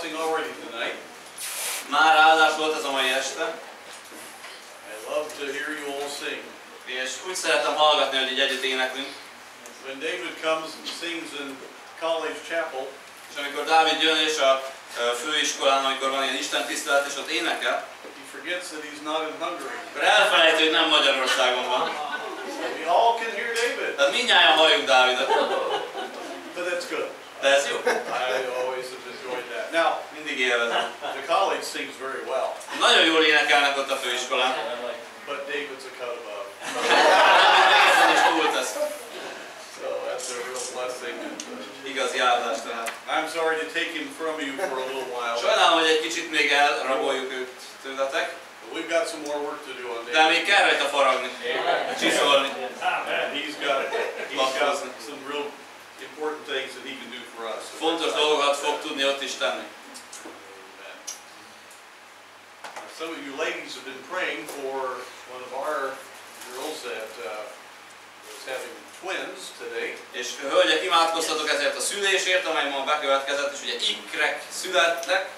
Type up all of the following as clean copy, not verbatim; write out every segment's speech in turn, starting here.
blessing already tonight. Már áldás volt ez a mai este. I love to hear you all sing. És úgy szeretem hallgatni, hogy így együtt éneklünk. When David comes and sings in college chapel, És amikor Dávid jön és a főiskolán, amikor van ilyen istentisztelet, és ott énekel, he forgets that he's not in Hungary. akkor elfelejti, hogy nem Magyarországon van. We all can hear David. Tehát mindnyájan halljuk Dávidot. But that's good. De ez jó. I always have enjoyed that. Now, Mindig élvezem. the college sings very well, Nagyon jól énekelnek ott a főiskolán. but David's a cut above. Ezen is túl tesz. So that's a real blessing. Igazi áldás tehát. I'm sorry to take him from you for a little while. Sajnálom, hogy egy kicsit még elraboljuk őt tőletek. But we've got some more work to do on De David. még kell rajta faragni, csiszolni. And he's got some real important things that he can do for us. Fontos dolgokat fog tudni ott is tenni. Amen. Some of you ladies have been praying for one of our girls that was having twins today. És hölgyek, imádkoztatok ezért a szülésért, amely ma bekövetkezett, és ugye ikrek születtek.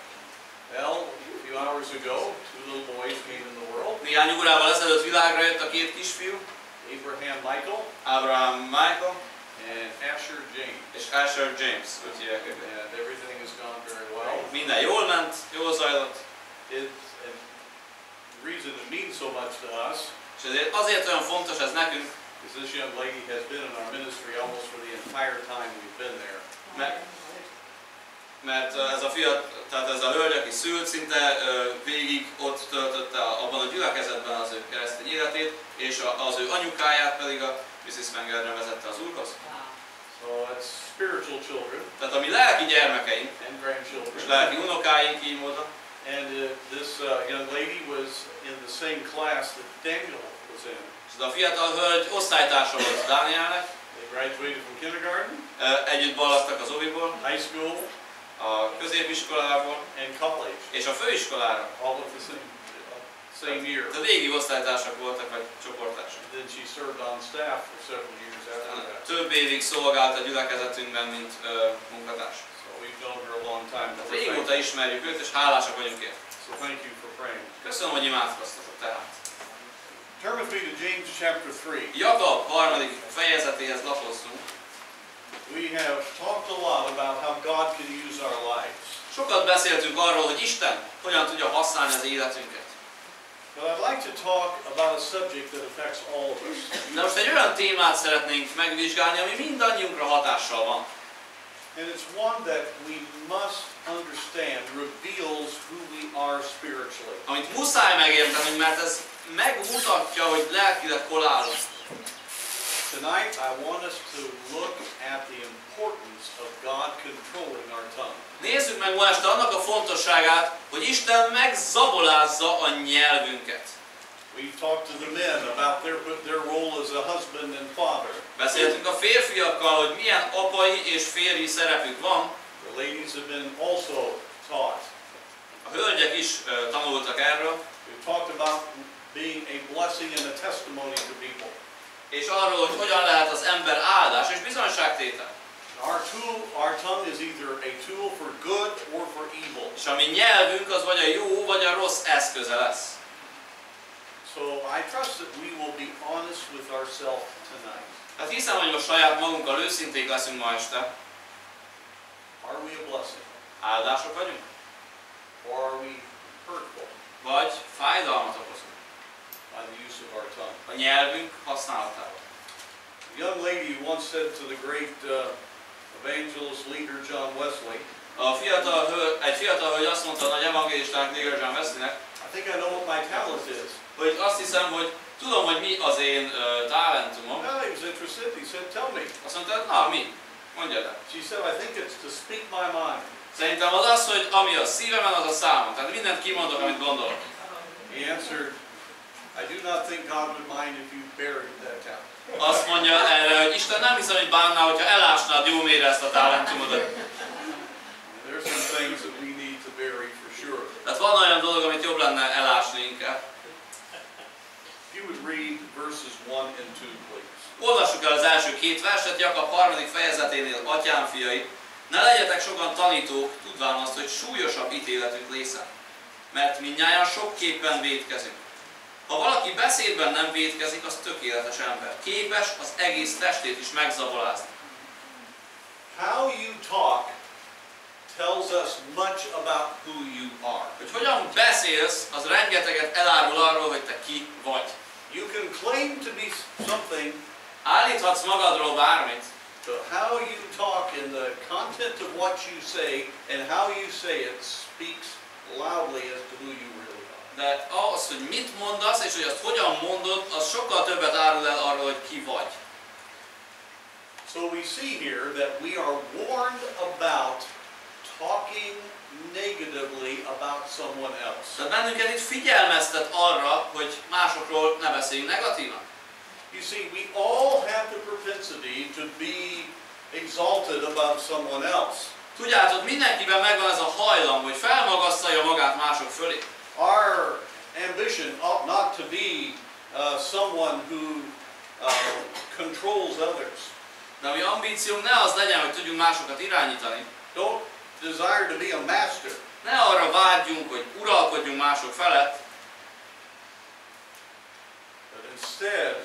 Well, a few hours ago, two little boys came in the world. Néhány órával ezelőtt világra jött a két kisfiú, Abraham Michael and Asher James. és Asher James, úgy hívják őket. And everything has gone very well. Minden jól ment, jól zajlott. And the reason it means so much to us És azért olyan fontos ez nekünk, is this young lady has been in our ministry almost for the entire time we've been there. mert ez a fiat, tehát ez a hölgy, aki szült, szinte végig ott töltötte abban a gyülekezetben az ő keresztény életét, és az ő anyukáját pedig a Mrs. Mengerre vezette az Úrhoz. So it's spiritual children Tehát a mi lelki gyermekeink and grandchildren. és lelki unokáink így módon. And this young lady was in the same class that Daniel was in. És a fiatal hölgy osztálytársa volt Dánielnek. They graduated from kindergarten, Együtt balladtak az oviból, high school, a középiskolából and college, és a főiskolára. all of the same year. Tehát végig osztálytársak voltak, vagy csoporttársak. Then she served on staff for several years after that. Több évig szolgált a gyülekezetünkben, mint munkatárs. So we've known her a long time. Tehát régóta ismerjük őt, és hálásak vagyunk érte. So thank you for praying. Köszönöm, hogy imádkoztatok tehát. Turn with me to James chapter 3. Jakab 3. fejezetéhez lapozzunk. We have talked a lot about how God can use our lives. Sokat beszéltünk arról, hogy Isten hogyan tudja használni az életünket. But I'd like to talk about a subject that affects all of us. De most egy olyan témát szeretnénk megvizsgálni, ami mindannyiunkra hatással van. And it's one that we must understand reveals who we are spiritually. Amit muszáj megértenünk, mert ez megmutatja, hogy lelkileg hol állunk. Tonight I want us to look at the importance of God controlling our tongue. Nézzük meg ma este annak a fontosságát, hogy Isten megzabolázza a nyelvünket. We've talked to the men about their role as a husband and father. Beszéltünk a férfiakkal, hogy milyen apai és férji szerepük van. The ladies have been also taught. A hölgyek is tanultak erről. We've talked about being a blessing and a testimony to people. És arról, hogy hogyan lehet az ember áldás és bizonyságtétel. Our tongue is either a tool for good or for evil. És a mi nyelvünk az vagy a jó, vagy a rossz eszköze lesz. So I trust that we will be honest with ourselves tonight. Hát hiszem, hogy most saját magunkkal őszinték leszünk ma este. Are we a blessing? Áldások vagyunk? Or are we hurtful Vagy fájdalmat okozunk by the use of our tongue? a nyelvünk használatával. A young lady once said to the great evangelist leader John Wesley, Egy fiatal hölgy azt mondta a nagy evangélistának, leader John Wesleynek, I think I know what my talent is. hogy azt hiszem, hogy tudom, hogy mi az én talentumom. Well, he was interested. He said, tell me. Azt mondta, na mi? Mondja el. She said, I think it's to speak my mind. Szerintem az az, hogy ami a szívemen, az a számom. Tehát mindent kimondok, amit gondolok. He answered, I do not think God would mind if you buried that talent. Azt mondja erre, hogy Isten nem hiszem, hogy bánná, hogyha elásnád jó mélyre ezt a talentumodat. There's some things that we need to bury for sure. Tehát van olyan dolog, amit jobb lenne elásni inkább. If you would read verses 1 and 2, please. Olvassuk el az első két verset, Jakab 3. fejezeténél, atyám fiai, Ne legyetek sokan tanítók, tudván azt, hogy súlyosabb ítéletünk lészen, mert mindnyájan sokképpen vétkezünk. Ha valaki beszédben nem vétkezik, az tökéletes ember. Képes az egész testét is megzabolázni. How you talk tells us much about who you are. Hogy hogyan beszélsz, az rengeteget elárul arról, hogy te ki vagy. You can claim to be something, Állíthatsz magadról bármit, but how you talk and the content of what you say and how you say it speaks loudly as to who you really are. de az, hogy mit mondasz, és hogy azt hogyan mondod, az sokkal többet árul el arról, hogy ki vagy. So we see here that we are warned about talking negatively about someone else. Tehát bennünket itt figyelmeztet arra, hogy másokról ne beszéljünk negatívan. You see, we all have the propensity to be exalted above someone else. Tudjátok, mindenkiben megvan ez a hajlam, hogy felmagasztalja magát mások fölé. Our ambition ought not to be someone who controls others. De a mi ambíciónk ne az legyen, hogy tudjunk másokat irányítani. Don't desire to be a master. Ne arra vágyjunk, hogy uralkodjunk mások felett, But instead,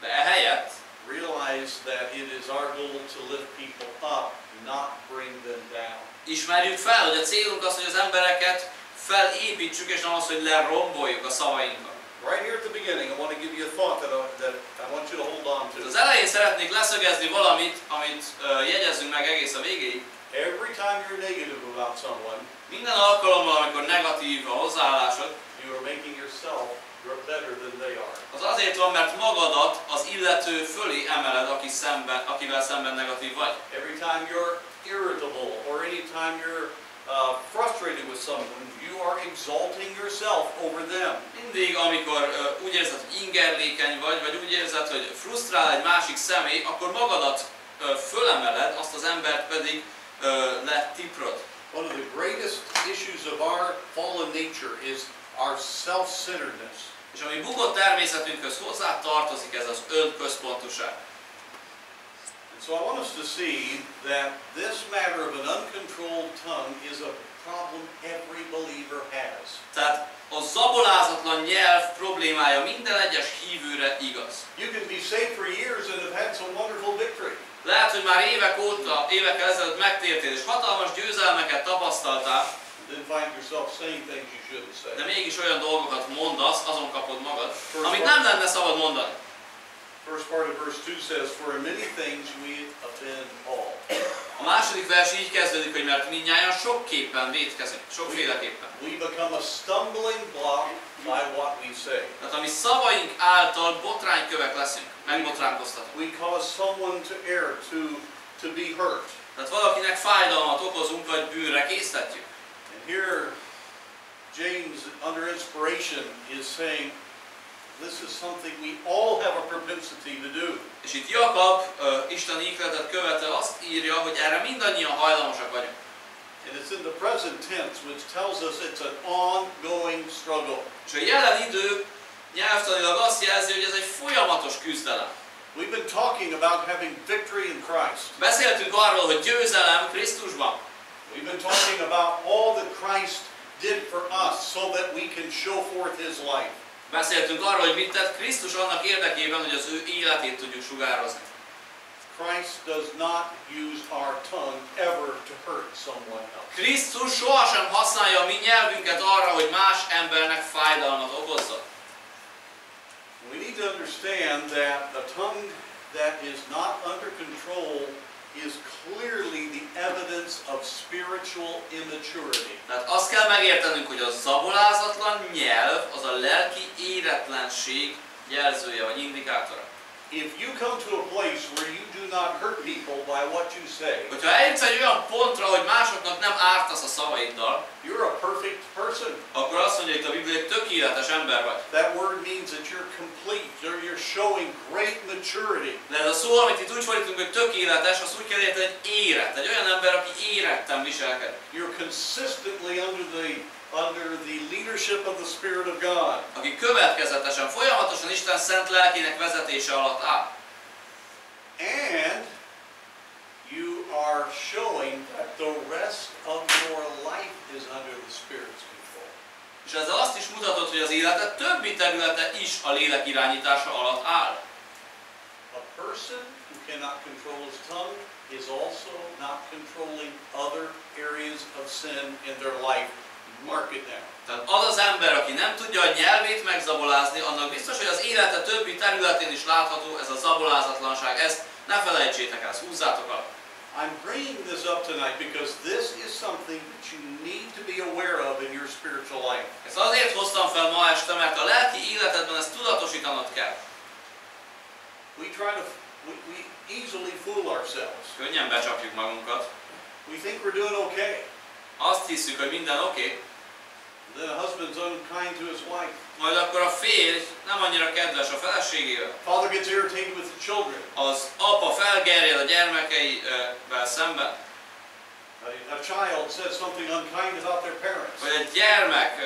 de ehelyett realize that it is our goal to lift people up, not bring them down. ismerjük fel, hogy a célunk az, hogy az embereket felépítsük, és nem az, hogy leromboljuk a szavainkkal. Right here at the beginning, I want to give you a thought that I want you to hold on to. Az elején szeretnék leszögezni valamit, amit jegyezzünk meg egész a végéig. Every time you're negative about someone, Minden alkalommal, amikor negatív a hozzáállásod, you are making yourself better than they are. az azért van, mert magadat az illető fölé emeled, akivel szemben negatív vagy. Every time you're irritable or any time you're frustrated with someone, you are exalting yourself over them. Mindig, amikor úgy érzed, hogy ingerlékeny vagy úgy érzed, hogy frusztrál egy másik személy, akkor magadat fölemeled, azt az embert pedig letiprod. One of the greatest issues of our fallen nature is our self-centeredness. És ami bukott természetünkhöz hozzá tartozik, ez az önközpontúság. And so I want us to see that this matter of an uncontrolled tongue is a problem every believer has. Tehát a zabolázatlan nyelv problémája minden egyes hívőre igaz. You can be saved for years and have had some wonderful victory. Lehet, hogy már évekkel ezelőtt megtértél, és hatalmas győzelmeket tapasztaltál, Then find yourself saying things you shouldn't say. de mégis olyan dolgokat mondasz, azon kapod magad, amit nem lenne szabad mondani. First part of verse 2 says, for in many things we offend all. A második vers így kezdődik, hogy mert mindnyájan sokképpen vétkezünk, sokféleképpen. We become a stumbling block by what we say. Tehát a mi szavaink által botránykövek leszünk, megbotránkoztatunk. We cause someone to err, to be hurt. Tehát valakinek fájdalmat okozunk, vagy bűnre késztetjük. And here James, under inspiration, is saying, this is something we all have a propensity to do. És itt Jakab, Isten ígéretet követő azt írja, hogy erre mindannyian hajlamosak vagyunk. And it's in the present tense, which tells us it's an ongoing struggle. És a jelen idő nyelvtanilag azt jelzi, hogy ez egy folyamatos küzdelem. We've been talking about having victory in Christ. Beszéltünk arról, hogy győzelem Krisztusban. We've been talking about all that Christ did for us so that we can show forth His life. Beszéltünk arról, hogy mit tett Krisztus annak érdekében, hogy az ő életét tudjuk sugározni. Christ does not use our tongue ever to hurt someone else. Krisztus sohasem használja a mi nyelvünket arra, hogy más embernek fájdalmat okozzon. We need to understand that a tongue that is not under control is clearly the evidence of spiritual immaturity. Tehát azt kell megértenünk, hogy a zabolázatlan nyelv az a lelki éretlenség jelzője vagy indikátora. If you come to a place where you do not hurt people by what you say, Hogyha eljutsz egy olyan pontra, hogy másoknak nem ártasz a szavaiddal, you're a perfect person. akkor azt mondja itt a Biblia, hogy tökéletes ember vagy. That word means that you're complete, you're showing great maturity. De ez a szó, amit itt úgy fordítunk, hogy tökéletes, azt úgy kell érteni, hogy érett. Egy olyan ember, aki éretten viselkedik. You're consistently under the leadership of the Spirit of God. Aki következetesen, folyamatosan Isten szent lelkének vezetése alatt áll. And you are showing that the rest of your life is under the Spirit's control. És ezzel azt is mutatod, hogy az életed többi területe is a lélek irányítása alatt áll. A person who cannot control his tongue is also not controlling other areas of sin in their life. Mark it down. Tehát az az ember, aki nem tudja a nyelvét megzabolázni, annak biztos, hogy az élete többi területén is látható ez a zabolázatlanság. Ezt ne felejtsétek el, ezt húzzátok el. I'm bringing this up tonight because this is something that you need to be aware of in your spiritual life. Ezt azért hoztam fel ma este, mert a lelki életedben ezt tudatosítanod kell. We easily fool ourselves. Könnyen becsapjuk magunkat. We think we're doing okay. Azt hiszük, hogy minden oké. Then a husband's unkind to his wife. Majd akkor a férj nem annyira kedves a feleségével. Father gets irritated with the children. Az apa felgerjed a gyermekeivel szemben. A child says something unkind about their parents. Vagy egy gyermek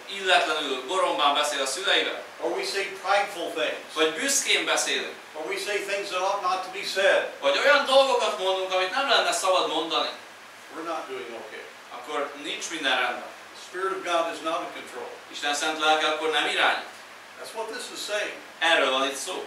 illetlenül gorombán beszél a szüleivel. Or we say prideful things. Vagy büszkén beszélünk. Or we say things that ought not to be said. Vagy olyan dolgokat mondunk, amit nem lenne szabad mondani. We're not doing okay. Akkor nincs minden rendben. The Spirit of God is not in control. Isten szent lelke akkor nem irányít. That's what this is saying. Erről van itt szó.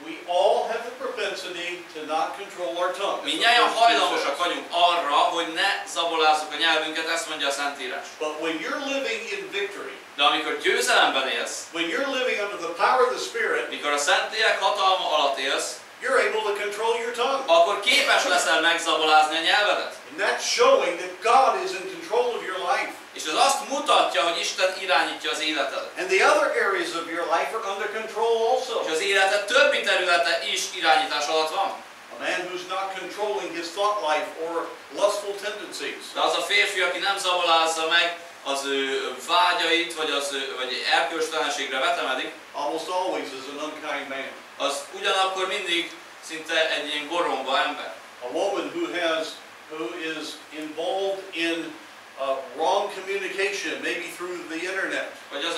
We all have the propensity to not control our tongue. Mindnyájan hajlamosak vagyunk arra, hogy ne zabolázzuk a nyelvünket, ezt mondja a Szentírás. But when you're living in victory, de amikor győzelemben élsz, when you're living under the power of the Spirit, mikor a Szentlélek hatalma alatt élsz, you're able to control your tongue. akkor képes leszel megzabolázni a nyelvedet. And that's showing that God is in control of your life. És ez azt mutatja, hogy Isten irányítja az életedet. And the other areas of your life are under control also. És az életed többi területe is irányítás alatt van. A man who's not controlling his thought life or lustful tendencies. De az a férfi, aki nem zabolázza meg az ő vágyait, vagy erkölcstelenségre vetemedik, almost always is an unkind man. Az ugyanakkor mindig szinte egy ilyen goromba ember. A woman who is involved in wrong communication, maybe through the internet. Vagy az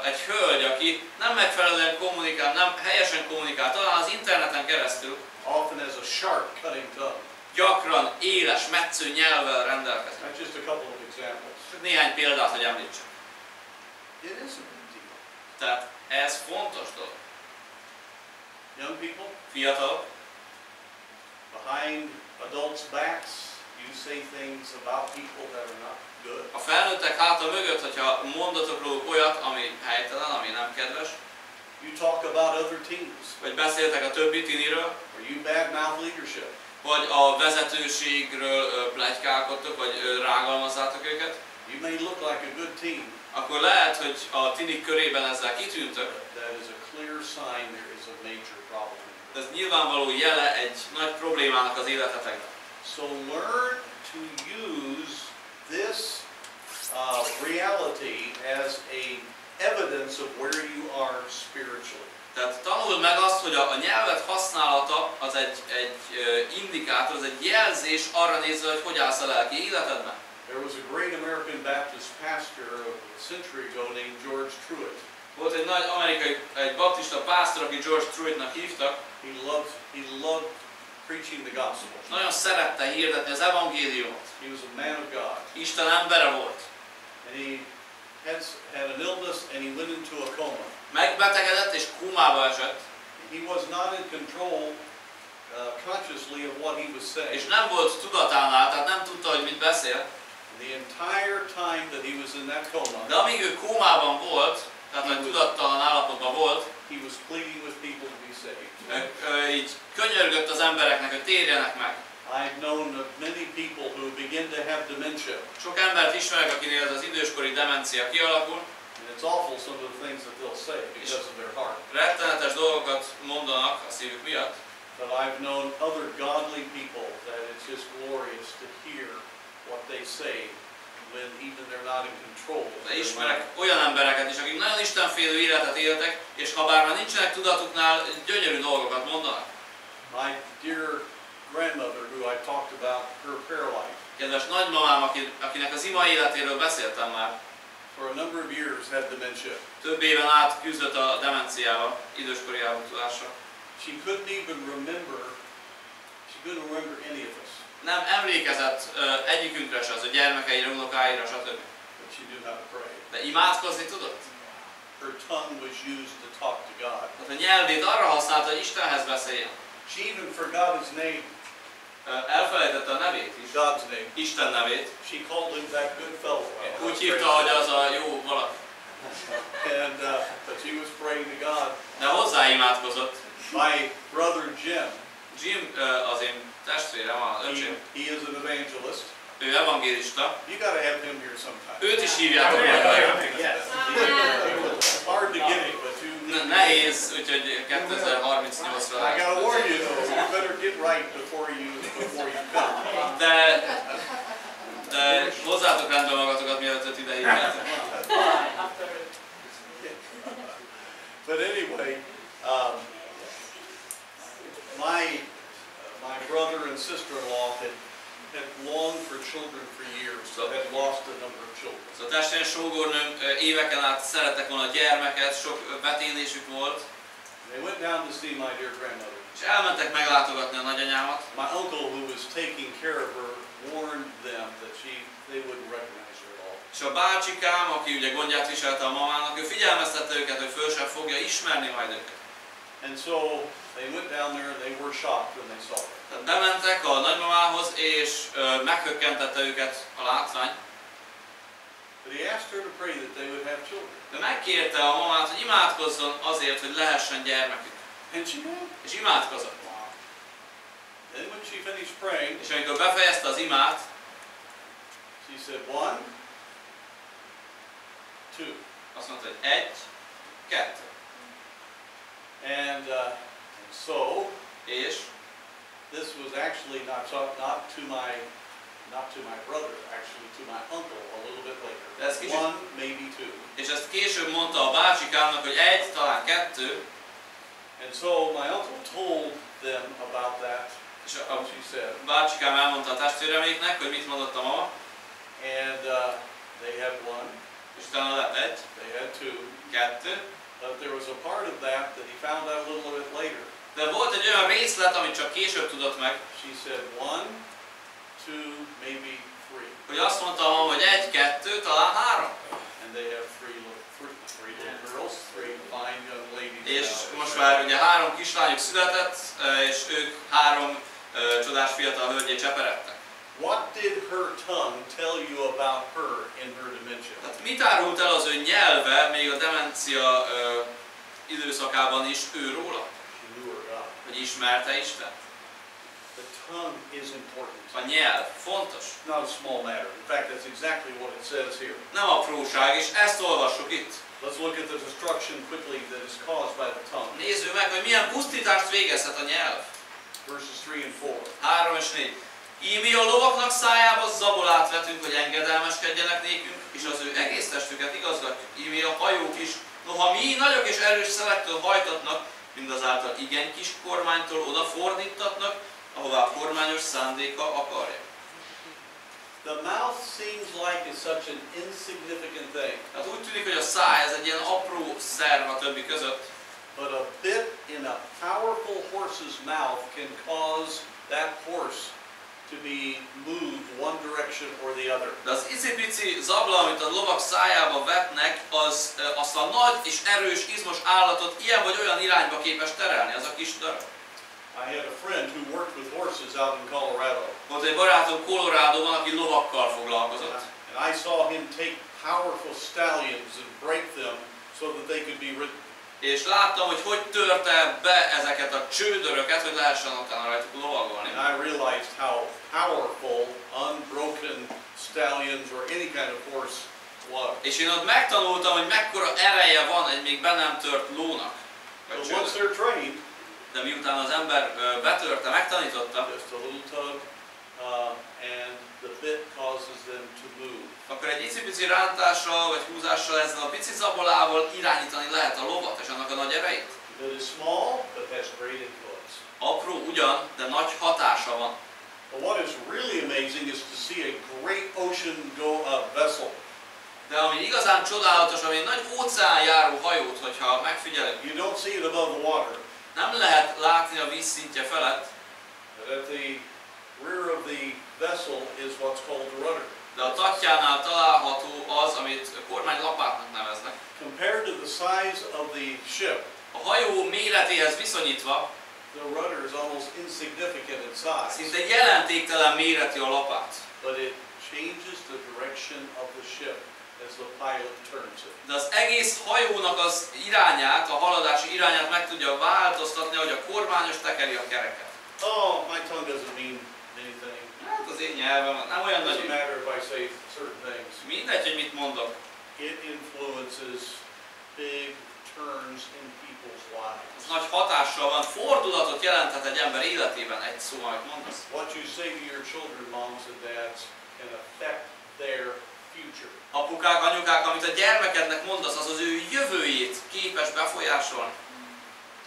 egy hölgy, aki nem megfelelően kommunikál, nem helyesen kommunikál, talán az interneten keresztül. Often has a sharp cutting tongue. Gyakran éles, metsző nyelvvel rendelkezik. That's just a couple of examples. Csak néhány példát, hogy említsek. It is a big deal. Tehát ez fontos dolog. Young people, fiatalok, behind adults' backs, you say things about people that are not good. A felnőttek háta mögött, hogyha mondatok róluk olyat, ami helytelen, ami nem kedves. You talk about other teams. Vagy beszéltek a többi tiniről. Or you badmouth leadership. Vagy a vezetőségről pletykálkodtok, vagy rágalmazzátok őket. You may look like a good team. Akkor lehet, hogy a tinik körében ezzel kitűntök. That is a clear sign there is a major problem. Ez nyilvánvaló jele egy nagy problémának az életetekben. So learn to use this reality as a evidence of where you are spiritually. Tehát tanuld meg azt, hogy a nyelvet használata az egy indikátor, az egy jelzés arra nézve, hogy állsz a lelki életedben. There was a great American Baptist pastor a century ago named George Truett. Volt egy nagy amerikai, egy baptista pásztor, aki George Truettnak hívtak. He loved preaching the gospel. Nagyon szerette hirdetni az evangéliumot. He was a man of God. Isten embere volt. And he had an illness and he went into a coma. Megbetegedett és kómába esett. He was not in control consciously of what he was saying. És nem volt tudatánál, tehát nem tudta, hogy mit beszél. The entire time that he was in that coma. De amíg ő kómában volt, tehát hogy tudattalan állapotban volt, he was pleading with people to be saved. Így könyörgött az embereknek, hogy térjenek meg. I've known many people who begin to have dementia. Sok embert ismerek, akinél ez az időskori demencia kialakul. And it's awful some of the things that they'll say because of their heart. Rettenetes dolgokat mondanak a szívük miatt. But I've known other godly people that it's just glorious to hear what they say when even they're not in control. De ismerek olyan embereket is, akik nagyon istenfélő életet éltek, és ha bár már nincsenek tudatuknál, gyönyörű dolgokat mondanak. My dear grandmother, who I talked about her prayer life. Kedves nagymamám, akinek az ima életéről beszéltem már. For a number of years had dementia. Több éven át küzdött a demenciával, időskori elmúlással. She couldn't remember any of us. nem emlékezett egyikünkre se, az a gyermekeire, unokáira, stb. But she knew how to pray. De imádkozni tudott. Her tongue was used to talk to God. Tehát a nyelvét arra használta, hogy Istenhez beszéljen. She even forgot his name. Elfelejtette a nevét is. God's name. Isten nevét. She called him that good fellow. Úgy hívta, hogy az a jó valaki. And but she was praying to God. De hozzá imádkozott. My brother Jim. Jim az én testvérem, az öcsém. He is an evangelist. Ő evangélista. You got to have him here sometime. Őt is hívjátok meg. Yes. It's hard to get him, but you. Nehéz, úgyhogy 2038-ra. I got to warn you though. You better get right before you come. De hozzátok rendbe magatokat, mielőtt őt ide hívjátok. But anyway, my brother and sister-in-law had longed for children for years, so had lost a number of children. Szóval testvérem, sógornőm éveken át szerettek volna gyermeket, sok vetélésük volt. They went down to see my dear grandmother. És elmentek meglátogatni a nagyanyámat. My uncle, who was taking care of her, warned them that they wouldn't recognize her at all. És a bácsikám, aki ugye gondját viselte a mamának, ő figyelmeztette őket, hogy föl sem fogja ismerni majd őket. And so they went down there and they were shocked when they saw her. Tehát bementek a nagymamához, és meghökkentette őket a látvány. But he asked her to pray that they would have children. De megkérte a mamát, hogy imádkozzon azért, hogy lehessen gyermekük. And she did. És imádkozott. Then when she finished praying, És amikor befejezte az imát, she said, 1, 2. azt mondta, hogy 1, 2. And so És this was actually not to my brother, actually to my uncle a little bit later. That's good. 1, maybe 2. és ezt később mondta a bácsikámnak, hogy 1, talán 2. And so my uncle told them about that. És What she said. a bácsikám elmondta a testvéreméknek, hogy mit mondott a mama. And they had 1. És utána lett 1, They had 2. 2. But there was a part of that he found out a little bit later. De volt egy olyan részlet, amit csak később tudott meg. She said 1, 2, maybe 3. Hogy azt mondta a mama, hogy 1, 2, talán 3. And they have three little girls, 3 fine young ladies. És now. most már ugye 3 kislányuk született, és ők 3 csodás fiatal hölgyé cseperedtek. What did her tongue tell you about her in her dementia? Tehát mit árult el az ő nyelve, még a demencia időszakában is ő róla? She knew her God. Hogy ismerte Isten? The tongue is important. A nyelv fontos. Not a small matter. In fact, that's exactly what it says here. Nem apróság, és ezt olvassuk itt. Let's look at the destruction quickly that is caused by the tongue. Nézzük meg, hogy milyen pusztítást végezhet a nyelv. Verses 3 and 4. 3 és 4. Így mi a lovaknak szájába zabolát vetünk, hogy engedelmeskedjenek nékünk, és az ő egész testüket igazgatjuk. Így mi a hajók is, noha mi nagyok és erős szelektől hajtatnak, mindazáltal igen kis kormánytól oda fordítatnak, ahová kormányos szándéka akarja. The mouth seems like it's such an insignificant thing. Hát úgy tűnik, hogy a száj ez egy ilyen apró szerv a többi között, But a bit in a powerful horse's mouth can cause that horse to be moved one direction or the other. de az icipici zabla, amit a lovak szájába vetnek, az azt a nagy és erős, izmos állatot ilyen vagy olyan irányba képes terelni, az a kis darab. I had a friend who worked with horses out in Colorado. Volt egy barátom Coloradoban, aki lovakkal foglalkozott. And I saw him take powerful stallions and break them so that they could be ridden. És láttam, hogy törte be ezeket a csődöröket, hogy lehessen utána rajtuk lovagolni. And I realized how powerful unbroken stallions or any kind of horse was. És én ott megtanultam, hogy mekkora ereje van egy még be nem tört lónak. But once they're trained, De miután az ember betörte, megtanította, just a little tug, and the bit causes them to move. akkor egy icipici rántással vagy húzással ezzel a pici zabolával irányítani lehet a lovat és annak a nagy erejét. It is small, but has great influence. Apró ugyan, de nagy hatása van. But what is really amazing is to see a great ocean vessel. De ami igazán csodálatos, ami egy nagy óceán járó hajót, hogyha megfigyelünk, You don't see it above the water, nem lehet látni a víz szintje felett, but at the rear of the vessel is what's called the rudder. De a tatjánál található az, amit kormánylapátnak neveznek. Compared to the size of the ship, A hajó méretéhez viszonyítva the rudder is almost insignificant in size. szinte jelentéktelen méretű a lapát. But it changes the direction of the ship as the pilot turns it. De az egész hajónak az irányát, a haladási irányát meg tudja változtatni, hogy a kormányos tekeri a kereket. Oh, my tongue doesn't mean anything. Hát az én nyelvem nem olyan It nagy doesn't ügy. matter if I say certain things. Mindegy, hogy mit mondok. It influences big turns in people's lives. Ez nagy hatással van, fordulatot jelenthet egy ember életében egy szó, amit mondasz. What you say to your children, moms and dads, can affect their future. Apukák, anyukák, amit a gyermekednek mondasz, az az ő jövőjét képes befolyásolni.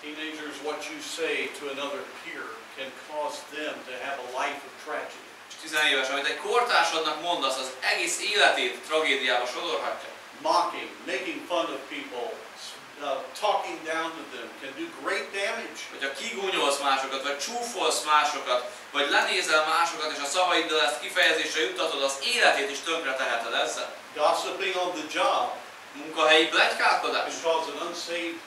Teenagers, what you say to another peer can cause them to have a life of tragedy. És 10 éves, amit egy kortársadnak mondasz, az egész életét tragédiába sodorhatja. Mocking, making fun of people, talking down to them can do great damage. Hogyha kigúnyolsz másokat, vagy csúfolsz másokat, vagy lenézel másokat, és a szavaiddal ezt kifejezésre juttatod, az életét is tönkre teheted ezzel. Gossiping on the job Munkahelyi pletykálkodás. can cause an unsaved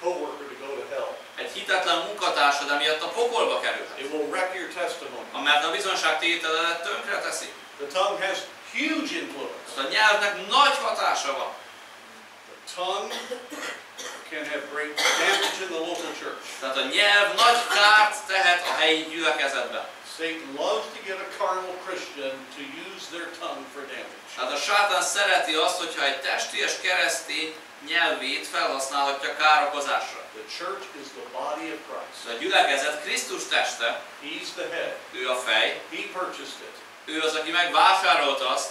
coworker to go to hell. Egy hitetlen munkatársad emiatt a pokolba kerülhet. It will wreck your testimony. Mert a bizonságtételedet tönkre teszi. The tongue has huge influence. A nyelvnek nagy hatása van. The tongue can have great damage in the local church. Tehát a nyelv nagy kárt tehet a helyi gyülekezetben. Satan loves to get a carnal Christian to use their tongue for damage. Tehát a sátán szereti azt, hogyha egy testies keresztény nyelvét felhasználhatja károkozásra. The church is the body of Christ. A gyülekezet Krisztus teste, He's the head. ő a fej, He purchased it. ő az, aki megvásárolta azt,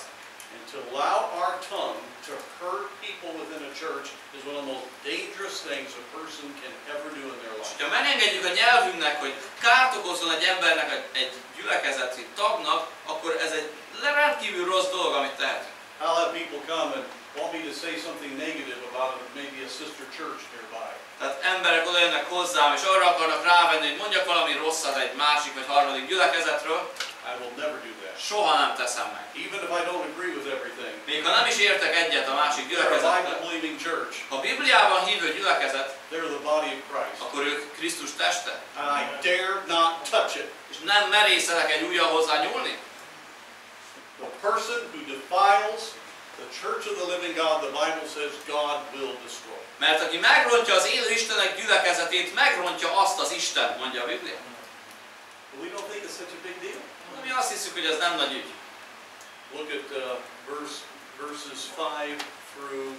And to allow our tongue to hurt people within a church is one of the most dangerous things a person can ever do in their life. ha megengedjük a nyelvünknek, hogy kárt okozzon egy embernek, egy gyülekezeti tagnak, akkor ez egy rendkívül rossz dolog, amit tehetünk. I'll have people come and want me to say something negative about maybe a sister church nearby. Tehát emberek oda jönnek hozzám, és arra akarnak rávenni, hogy mondjak valami rosszat egy másik vagy harmadik gyülekezetről. I will never do that. Soha nem teszem meg. Even if I don't agree with everything. Még ha nem is értek egyet a másik They're a gyülekezettel. Bible-believing church. Ha a Bibliában hívő gyülekezet, They're the body of Christ. akkor ők Krisztus teste. And I dare not touch it. És nem merészelek egy ujjal hozzá nyúlni. The person who defiles the church of the living God, the Bible says God will destroy. Mert aki megrontja az élő Istenek gyülekezetét, megrontja azt az Isten, mondja a Biblia. But we don't think it's such a big deal. De mi azt hiszük, hogy ez nem nagy ügy. Look at verses 5 through